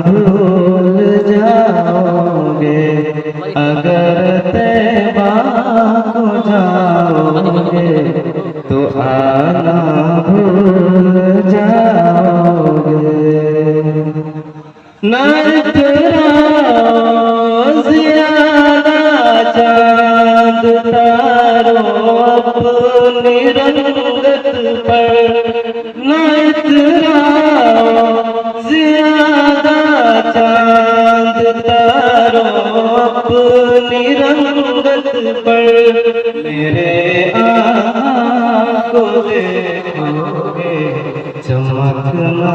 भूल जाओगे, अगर तैबा को जाओगे तो आना भूल जाओगे। न इतराज़ ज़्यादा चाँद तारों अपनी रंगत पर, न इतराज़ ज़्यादा चाँद तारों अपनी रंगत पर, मेरे आँखों देखोगे चमकना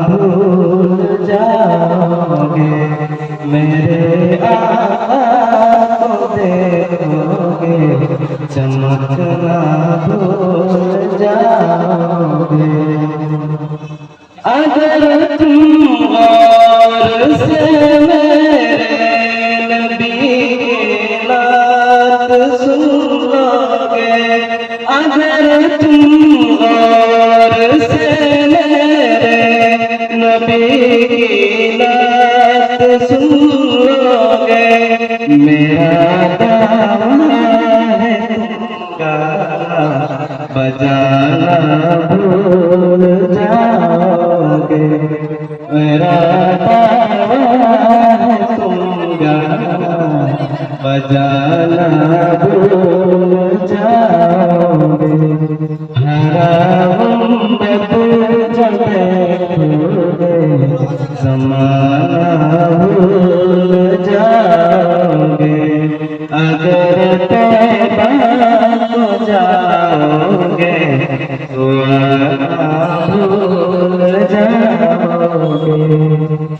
भूल जाओगे, मेरे आँखों देखोगे चमकना भूल जाओगे। अगर तुम गौर से मेरे नबी की बात सुन लोगे, अगर तुम गौर से मेरे नबी की बात सुन लोगे, मेरा दावा है तुमका बजाना भूल जाओगे, मेरा दावा है तुमका बजाना भूल जाओगे। हराम जब देखोगे ज़माना भूल जाओगे, अगर तैबा को जाओगे तो आना